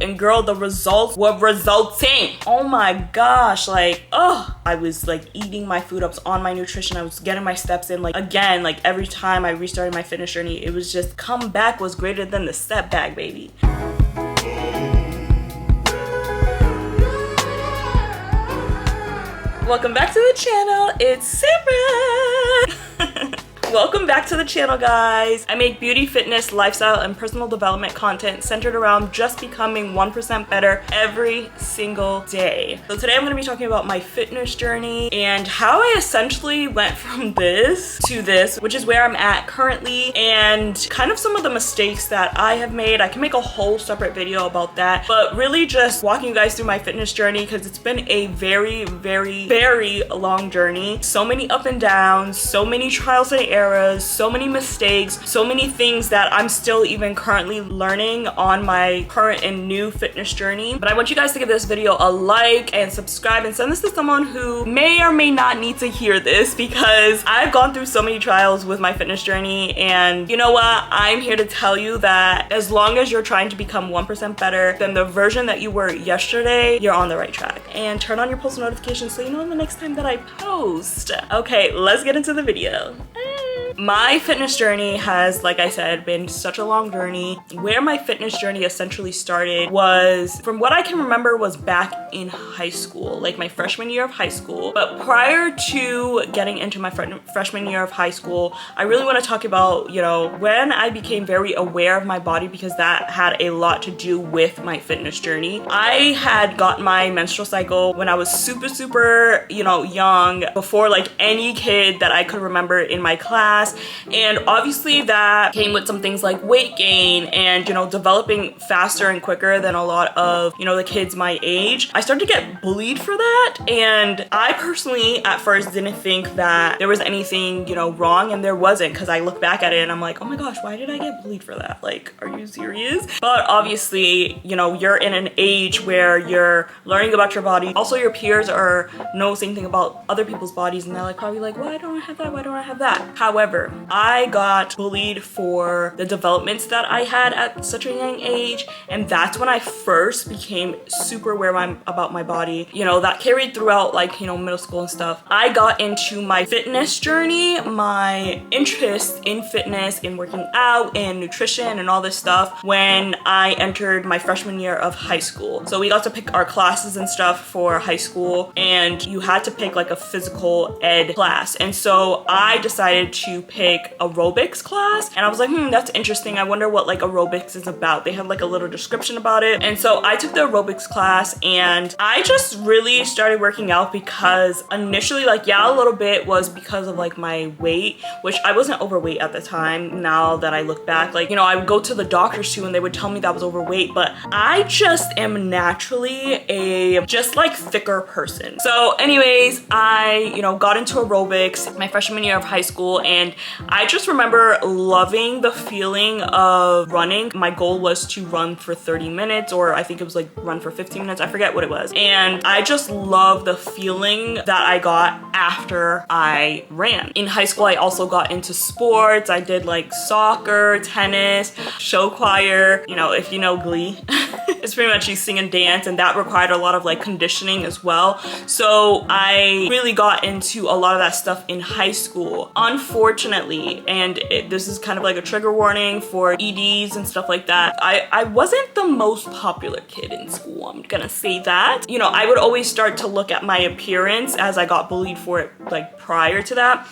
And girl, the results were resulting. Oh my gosh, like, oh, I was like eating my food, I was on my nutrition, I was getting my steps in. Like again, like every time I restarted my fitness journey, it was just comeback was greater than the step back, baby. Welcome back to the channel, it's Sarah. Welcome back to the channel, guys. I make beauty, fitness, lifestyle, and personal development content centered around just becoming 1% better every single day. So today I'm going to be talking about my fitness journey and how I essentially went from this to this, which is where I'm at currently, and kind of some of the mistakes that I have made. I can make a whole separate video about that, but really just walking you guys through my fitness journey because it's been a very, very, very long journey. So many up and downs, so many trials and errors, so many mistakes, so many things that I'm still even currently learning on my current and new fitness journey. But I want you guys to give this video a like and subscribe and send this to someone who may or may not need to hear this, because I've gone through so many trials with my fitness journey, and you know what? I'm here to tell you that as long as you're trying to become 1% better than the version that you were yesterday, you're on the right track. And turn on your post notifications so you know the next time that I post. Okay, let's get into the video. My fitness journey has, like I said, been such a long journey. Where my fitness journey essentially started was, from what I can remember, was back in high school, like my freshman year of high school. But prior to getting into my freshman year of high school, I really want to talk about, you know, when I became very aware of my body, because that had a lot to do with my fitness journey. I had got my menstrual cycle when I was super, you know, young, before like any kid that I could remember in my class. And obviously that came with some things like weight gain and, you know, developing faster and quicker than a lot of, you know, the kids my age. I started to get bullied for that, and I personally at first didn't think that there was anything, you know, wrong, and there wasn't, because I look back at it and I'm like, oh my gosh, why did I get bullied for that? Like, are you serious? But obviously, you know, you're in an age where you're learning about your body. Also, your peers are noticing things about other people's bodies, and they're like probably like, why don't I have that? Why don't I have that? However, I got bullied for the developments that I had at such a young age, and that's when I first became super aware about my body. You know, that carried throughout, like, you know, middle school and stuff. I got into my fitness journey, my interest in fitness, in working out, and nutrition, and all this stuff when I entered my freshman year of high school. So we got to pick our classes and stuff for high school, and you had to pick like a physical ed class. And so I decided to pick aerobics class, and I was like, that's interesting. I wonder what like aerobics is about. They had like a little description about it. And so I took the aerobics class, and I just really started working out because initially, like, yeah, a little bit was because of like my weight, which I wasn't overweight at the time. Now that I look back, like, you know, I would go to the doctors too, and they would tell me that I was overweight, but I just am naturally a just like thicker person. So anyways, I, you know, got into aerobics my freshman year of high school, and I just remember loving the feeling of running. My goal was to run for 30 minutes, or I think it was like run for 15 minutes. I forget what it was. And I just love the feeling that I got after I ran. In high school, I also got into sports. I did like soccer, tennis, show choir, you know, if you know Glee. It's pretty much you sing and dance, and that required a lot of like conditioning as well. So I really got into a lot of that stuff in high school. Unfortunately, and this is kind of like a trigger warning for EDs and stuff like that, I wasn't the most popular kid in school. I'm gonna say that. You know, I would always start to look at my appearance as I got bullied for it like prior to that,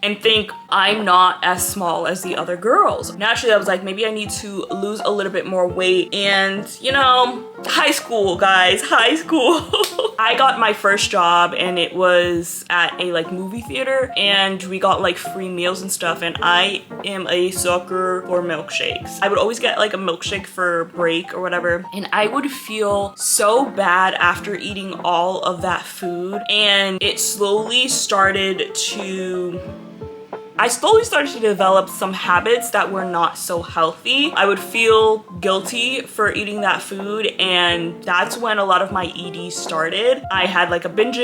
and think I'm not as small as the other girls. Naturally, I was like, maybe I need to lose a little bit more weight. And you know, high school, guys, high school. I got my first job, and it was at a like movie theater, and we got like free meals and stuff, and I am a sucker for milkshakes. I would always get like a milkshake for break or whatever, and I would feel so bad after eating all of that food, and it slowly started to I slowly started to develop some habits that were not so healthy. I would feel guilty for eating that food, and that's when a lot of my ED started. I had like a binge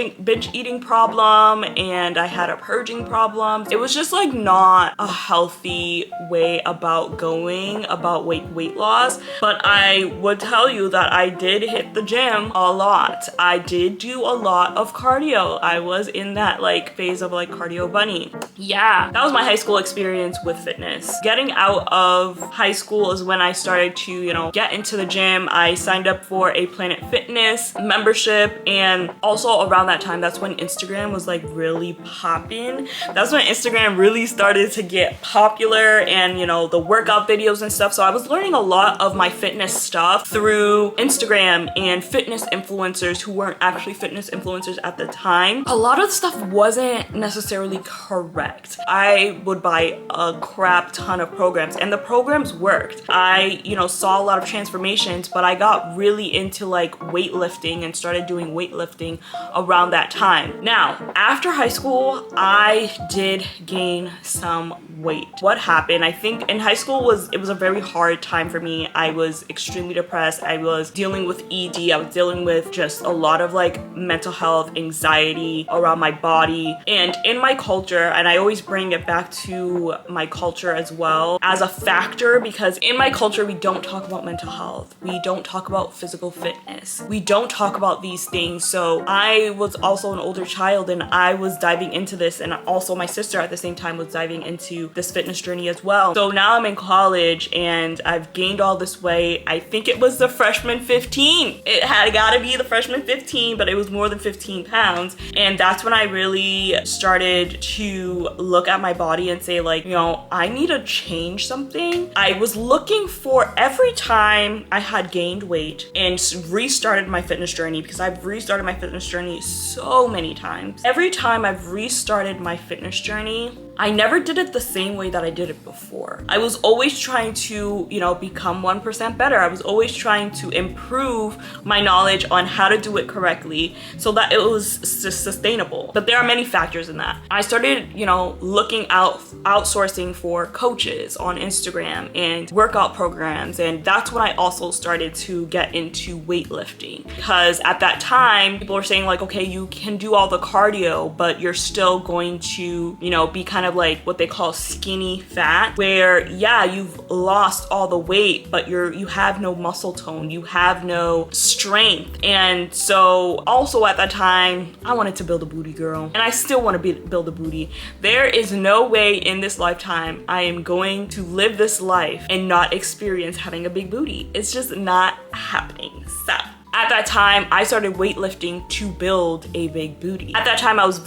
eating problem, and I had a purging problem. It was just like not a healthy way about going about weight loss. But I would tell you that I did hit the gym a lot. I did do a lot of cardio. I was in that like phase of like cardio bunny. Yeah, that was my high school experience with fitness. Getting out of high school is when I started to, you know, get into the gym. I signed up for a Planet Fitness membership, and also around that time, that's when Instagram was like really popping. That's when Instagram really started to get popular, and you know, the workout videos and stuff. So I was learning a lot of my fitness stuff through Instagram and fitness influencers who weren't actually fitness influencers at the time. A lot of the stuff wasn't necessarily correct. I would buy a crap ton of programs, and the programs worked. I, you know, saw a lot of transformations, but I got really into like weightlifting and started doing weightlifting around that time. Now, after high school, I did gain some weight. What happened? I think in high school it was a very hard time for me. I was extremely depressed. I was dealing with ED. I was dealing with just a lot of like mental health, anxiety around my body. And in my culture, and I always bring it back to my culture as well as a factor, because in my culture, we don't talk about mental health. We don't talk about physical fitness. We don't talk about these things. So I was also an older child, and I was diving into this, and also my sister at the same time was diving into this fitness journey as well. So now I'm in college and I've gained all this weight. I think it was the freshman 15. It had gotta be the freshman 15, but it was more than 15 pounds. And that's when I really started to look at my body and say like, you know, I need to change something. I was looking for every time I had gained weight and restarted my fitness journey, because I've restarted my fitness journey so many times. Every time I've restarted my fitness journey, I never did it the same way that I did it before. I was always trying to, you know, become 1% better. I was always trying to improve my knowledge on how to do it correctly so that it was sustainable. But there are many factors in that. I started, you know, looking outsourcing for coaches on Instagram and workout programs. And that's when I also started to get into weightlifting, because at that time, people were saying like, okay, you can do all the cardio, but you're still going to, you know, be kind of like what they call skinny fat, where yeah, you've lost all the weight, but you have no muscle tone, you have no strength. And so also at that time, I wanted to build a booty, girl, and I still want to build a booty. There is no way in this lifetime I am going to live this life and not experience having a big booty. It's just not happening. So at that time, I started weightlifting to build a big booty. At that time, I was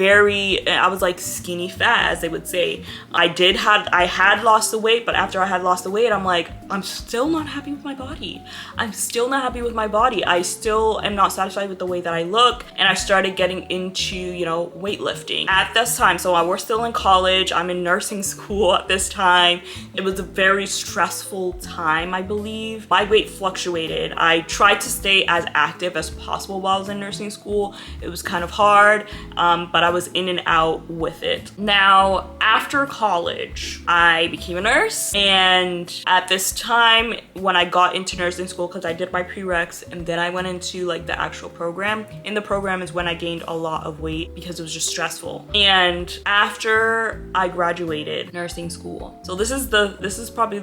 like skinny fat, as they would say. I had lost the weight, but after I had lost the weight, I'm like, I'm still not happy with my body. I'm still not happy with my body. I still am not satisfied with the way that I look. And I started getting into, you know, weightlifting at this time. So we're still in college. I'm in nursing school at this time. It was a very stressful time, I believe. My weight fluctuated. I tried to stay as active as possible while I was in nursing school. It was kind of hard, but I was in and out with it. Now, after college, I became a nurse, and at this time, when I got into nursing school, because I did my prereqs and then I went into like the actual program. In the program is when I gained a lot of weight because it was just stressful. And after I graduated nursing school, so this is probably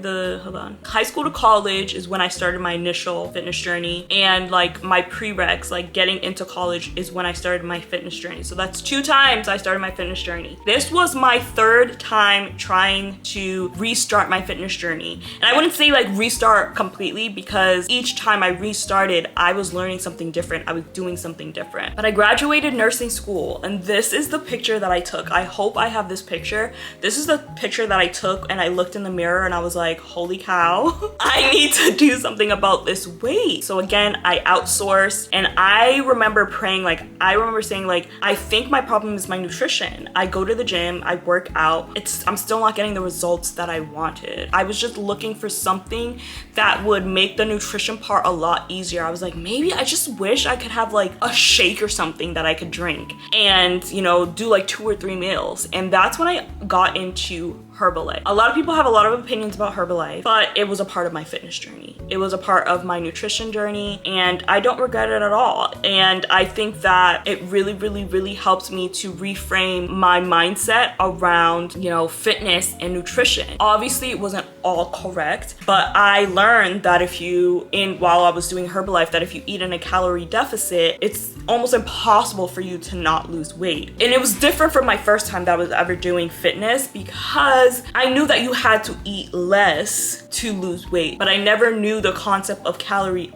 high school to college is when I started my initial fitness journey, and like my prereqs, like getting into college, is when I started my fitness journey. So that's 2 times I started my fitness journey. This was my 3rd time trying to restart my fitness journey. And I wouldn't say like restart completely, because each time I restarted, I was learning something different. I was doing something different. But I graduated nursing school, and this is the picture that I took. I hope I have this picture. This is the picture that I took, and I looked in the mirror and I was like, holy cow, I need to do something about this weight. So again, I outsourced source. And I remember praying, like, I remember saying, like, I think my problem is my nutrition. I go to the gym, I work out, I'm still not getting the results that I wanted. I was just looking for something that would make the nutrition part a lot easier. I was like, maybe I just wish I could have like a shake or something that I could drink and, you know, do like 2 or 3 meals. And that's when I got into Herbalife. A lot of people have a lot of opinions about Herbalife, but it was a part of my fitness journey. It was a part of my nutrition journey, and I don't regret it at all. And I think that it really, really, really helps me to reframe my mindset around, you know, fitness and nutrition. Obviously, it wasn't all correct, but I learned that while I was doing Herbalife, that if you eat in a calorie deficit, it's almost impossible for you to not lose weight. And it was different from my first time that I was ever doing fitness, because I knew that you had to eat less to lose weight, but I never knew the concept of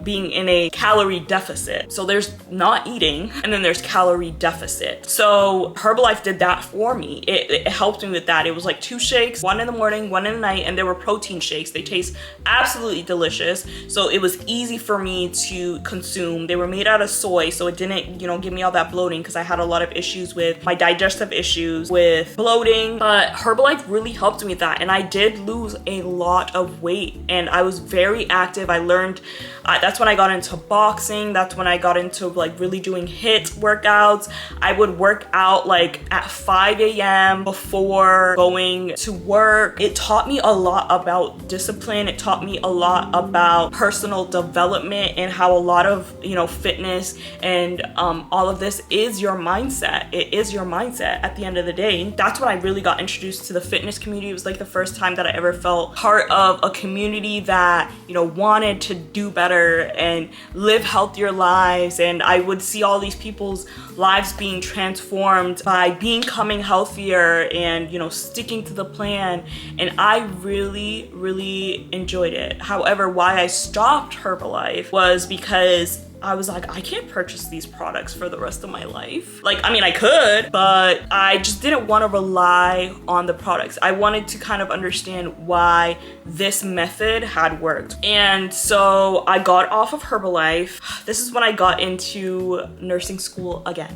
being in a calorie deficit. So there's not eating, and then there's calorie deficit. So Herbalife did that for me. It helped me with that. It was like 2 shakes, 1 in the morning, 1 in the night, and they were protein shakes. They taste absolutely delicious. So it was easy for me to consume. They were made out of soy, so it didn't, you know, give me all that bloating, because I had a lot of issues with my digestive issues, with bloating. But Herbalife really helped me with that, and I did lose a lot of weight, and I was very active. I learned, that's when I got into boxing. That's when I got into like really doing HIIT workouts. I would work out like at 5 a.m. before going to work. It taught me a lot about discipline. It taught me a lot about personal development, and how a lot of, you know, fitness and all of this is your mindset. It is your mindset at the end of the day. That's when I really got introduced to the fitness community. It was like the first time that I ever felt part of a community that, you know, wanted to do better and live healthier lives. And I would see all these people's lives being transformed by becoming healthier and, you know, sticking to the plan. And I really, really enjoyed it. However, why I stopped Herbalife was because I was like, I can't purchase these products for the rest of my life. Like, I mean, I could, but I just didn't want to rely on the products. I wanted to kind of understand why this method had worked. And so I got off of Herbalife. This is when I got into nursing school again.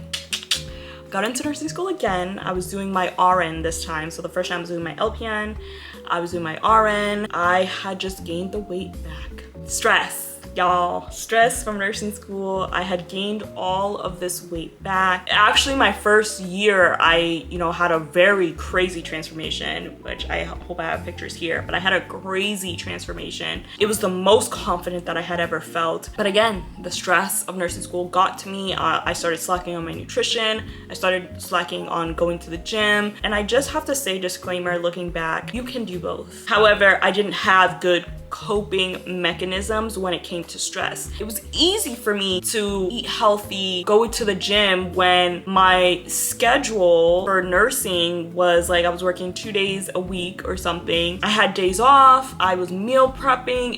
Got into nursing school again. I was doing my RN this time. So the first time I was doing my LPN, I was doing my RN. I had just gained the weight back. Stress. Y'all, stress from nursing school. I had gained all of this weight back. Actually, my first year, I, you know, had a very crazy transformation, which I hope I have pictures here, but I had a crazy transformation. It was the most confident that I had ever felt. But again, the stress of nursing school got to me. I started slacking on my nutrition. I started slacking on going to the gym. And I just have to say, disclaimer, looking back, you can do both. However, I didn't have good coping mechanisms when it came to stress. It was easy for me to eat healthy, go to the gym, when my schedule for nursing was like I was working 2 days a week or something. I had days off, I was meal prepping.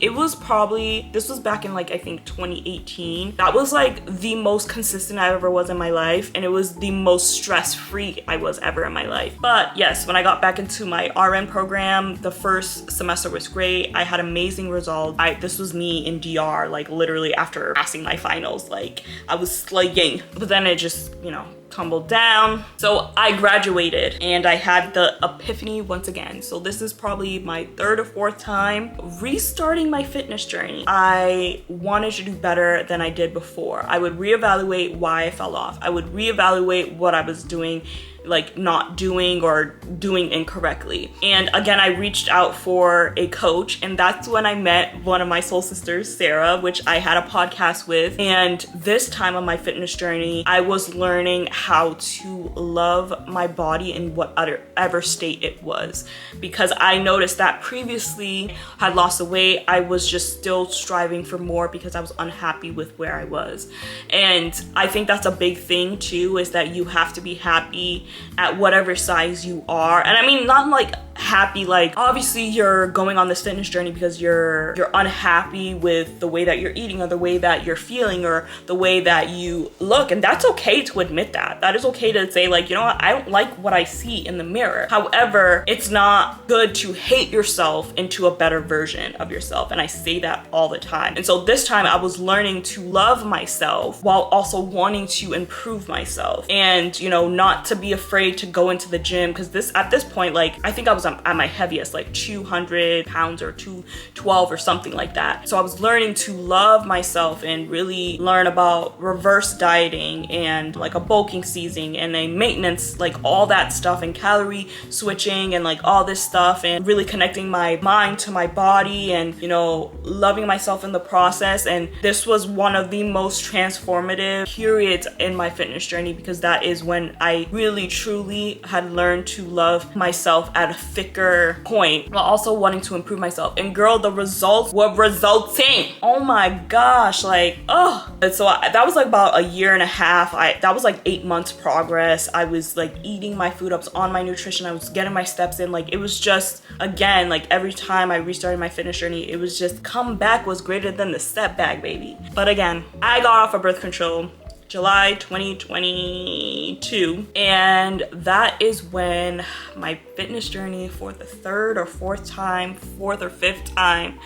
This was back in like, I think 2018. That was like the most consistent I ever was in my life, and it was the most stress-free I was ever in my life. But yes, when I got back into my RN program, the first semester was great. I had amazing results. This was me in DR, like literally after passing my finals, like I was slaying. But then it just, you know, tumbled down. So I graduated and I had the epiphany once again. So this is probably my 3rd or 4th time restarting my fitness journey. I wanted to do better than I did before. I would reevaluate why I fell off. I would reevaluate what I was doing, like not doing or doing incorrectly. And again, I reached out for a coach, and that's when I met one of my soul sisters, Sarah, which I had a podcast with. And this time on my fitness journey, I was learning how to love my body in whatever state it was, because I noticed that previously I had lost the weight. I was just still striving for more because I was unhappy with where I was. And I think that's a big thing too, is that you have to be happy at whatever size you are. And I mean, not like happy. Like, obviously you're going on this fitness journey because you're unhappy with the way that you're eating or the way that you're feeling or the way that you look, and that's okay to admit that. That is okay to say, like, you know what, I don't like what I see in the mirror. However, it's not good to hate yourself into a better version of yourself, and I say that all the time. And so this time I was learning to love myself while also wanting to improve myself, and, you know, not to be afraid to go into the gym, because at this point, like, I think I was at my heaviest, like 200 pounds or 212 or something like that. So I was learning to love myself and really learn about reverse dieting and like a bulking season and a maintenance, like all that stuff, and calorie switching and like all this stuff, and really connecting my mind to my body and, you know, loving myself in the process. And this was one of the most transformative periods in my fitness journey, because that is when I really truly had learned to love myself at a thicker point while also wanting to improve myself. And girl, the results were resulting. Oh my gosh, like, oh. And so that was like about a year and a half. That was like 8 months progress. I was like eating my food, I was on my nutrition, I was getting my steps in. Like, it was just, again, like every time I restarted my fitness journey, it was just comeback was greater than the step back, baby. But again, I got off of birth control July 2022, and that is when my fitness journey for the third or fourth or fifth time,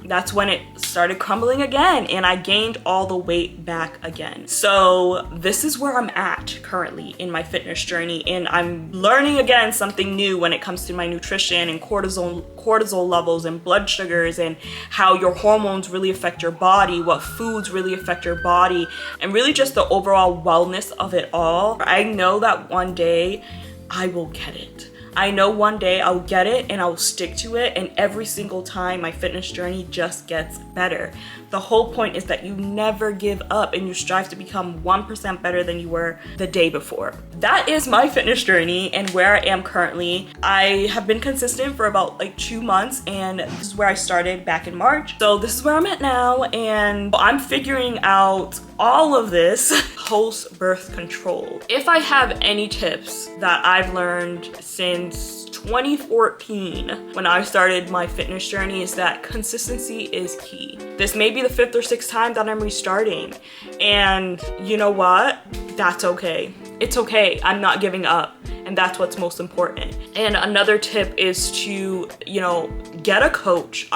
that's when it started crumbling again, and I gained all the weight back again. So this is where I'm at currently in my fitness journey, and I'm learning again something new when it comes to my nutrition and cortisol levels and blood sugars, and how your hormones really affect your body, what foods really affect your body, and really just the overall wellness of it all. I know that one day I will get it. I know one day I'll get it and I'll stick to it, and every single time my fitness journey just gets better. The whole point is that you never give up and you strive to become 1% better than you were the day before. That is my fitness journey and where I am currently. I have been consistent for about like 2 months, and this is where I started back in March. So this is where I'm at now, and I'm figuring out all of this post-birth control. If I have any tips that I've learned since 2014 when I started my fitness journey, is that consistency is key. This may be the 5th or 6th time that I'm restarting, and you know what? That's okay. It's okay. I'm not giving up, and that's what's most important. And another tip is to, you know, get a coach.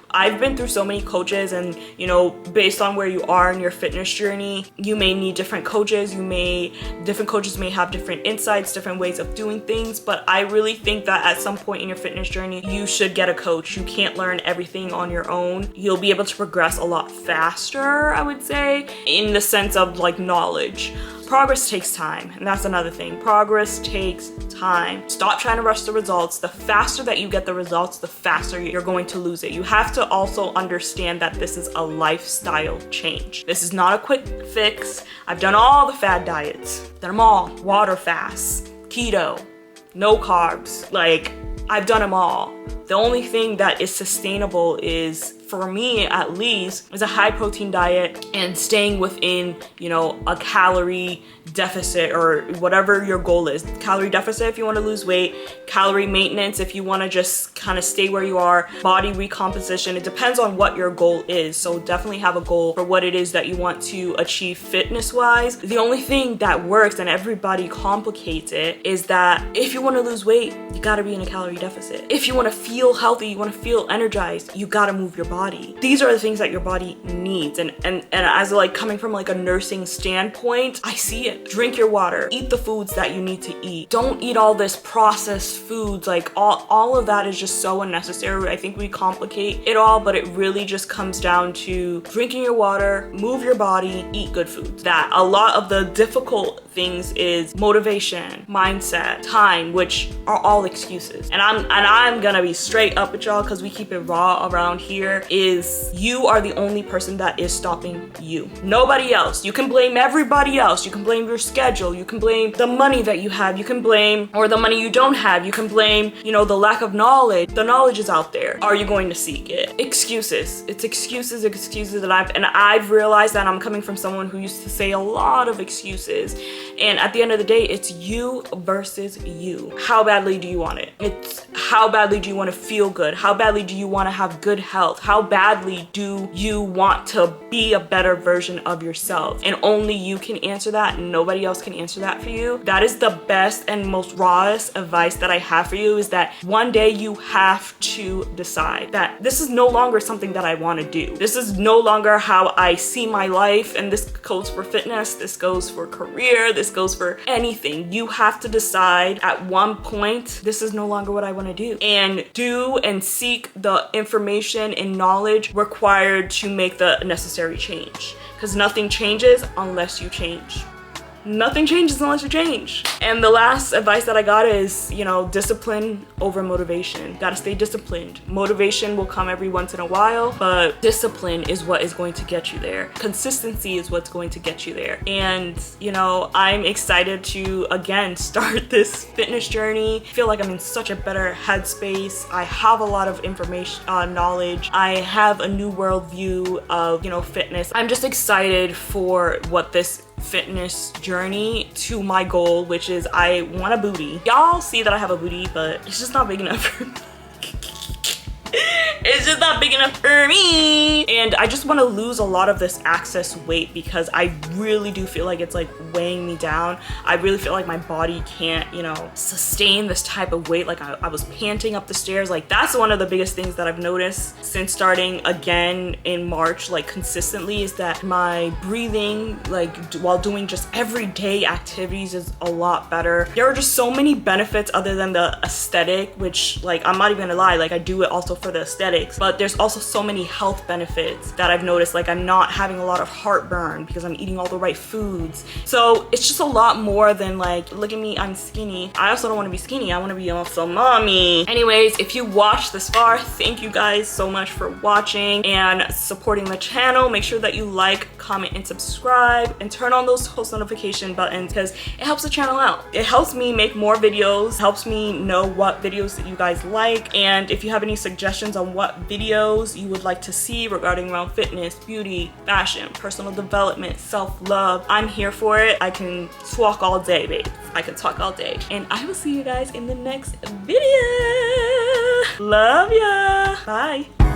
I've been through so many coaches, and, you know, based on where you are in your fitness journey, you may need different coaches. Different coaches may have different insights, different ways of doing things, but I really think that at some point in your fitness journey, you should get a coach. You can't learn everything on your own. You'll be able to progress a lot faster, I would say, in the sense of like knowledge. Progress takes time, and that's another thing. Progress takes time. Stop trying to rush the results. The faster that you get the results, the faster you're going to lose it. You have to also understand that this is a lifestyle change. This is not a quick fix. I've done all the fad diets. Done them all. Water fasts, keto, no carbs. Like, I've done them all. The only thing that is sustainable is, for me at least, is a high protein diet and staying within, you know, a calorie deficit or whatever your goal is. Calorie deficit if you want to lose weight, calorie maintenance if you want to just kind of stay where you are, body recomposition. It depends on what your goal is. So definitely have a goal for what it is that you want to achieve fitness wise. The only thing that works, and everybody complicates it, is that if you want to lose weight, you got to be in a calorie deficit. If you want to feel healthy, you want to feel energized, you got to move your body. These are the things that your body needs, and as like coming from like a nursing standpoint, I see it. Drink your water, eat the foods that you need to eat. Don't eat all this processed foods. Like all of that is just so unnecessary. I think we complicate it all, but it really just comes down to drinking your water, move your body, eat good foods. That a lot of the difficult things is motivation, mindset, time, which are all excuses. And I'm gonna be straight up with y'all, because we keep it raw around here. is you are the only person that is stopping you. Nobody else. You can blame everybody else. You can blame your schedule. You can blame the money that you have. You can blame, or the money you don't have. You can blame, you know, the lack of knowledge. The knowledge is out there. Are you going to seek it? Excuses. It's excuses, and I've realized that I'm coming from someone who used to say a lot of excuses. And at the end of the day, it's you versus you. How badly do you want it? It's how badly do you want to feel good? How badly do you want to have good health? How badly do you want to be a better version of yourself? And only you can answer that. Nobody else can answer that for you. That is the best and most rawest advice that I have for you, is that one day you have to decide that this is no longer something that I want to do. This is no longer how I see my life, and this goes for fitness, this goes for career, this goes for anything. You have to decide at one point, this is no longer what I want to do, and do and seek the information and knowledge required to make the necessary change, because nothing changes unless you change. Nothing changes unless you change. And the last advice that I got is, you know, discipline over motivation. Gotta stay disciplined. Motivation will come every once in a while, but discipline is what is going to get you there. Consistency is what's going to get you there. And, you know, I'm excited to, again, start this fitness journey. I feel like I'm in such a better headspace. I have a lot of information, knowledge. I have a new worldview of, you know, fitness. I'm just excited for what this fitness journey to my goal, which is I want a booty. Y'all see that I have a booty, but it's just not big enough for me. It's just not big enough for me. And I just want to lose a lot of this excess weight, because I really do feel like it's like weighing me down. I really feel like my body can't, you know, sustain this type of weight. Like I was panting up the stairs. Like that's one of the biggest things that I've noticed since starting again in March, like consistently, is that my breathing, like while doing just everyday activities, is a lot better. There are just so many benefits other than the aesthetic, which, like, I'm not even gonna lie, like I do it also for the aesthetics, but there's also so many health benefits that I've noticed. Like I'm not having a lot of heartburn because I'm eating all the right foods. So it's just a lot more than like, look at me, I'm skinny. I also don't want to be skinny. I want to be also mommy. Anyways, if you watched this far, thank you guys so much for watching and supporting the channel. Make sure that you like, comment, and subscribe, and turn on those post notification buttons, because it helps the channel out. It helps me make more videos, helps me know what videos that you guys like. And if you have any suggestions on what videos you would like to see regarding around fitness, beauty, fashion, personal development, self-love, I'm here for it. I can talk all day, babe. I can talk all day. And I will see you guys in the next video. Love ya. Bye.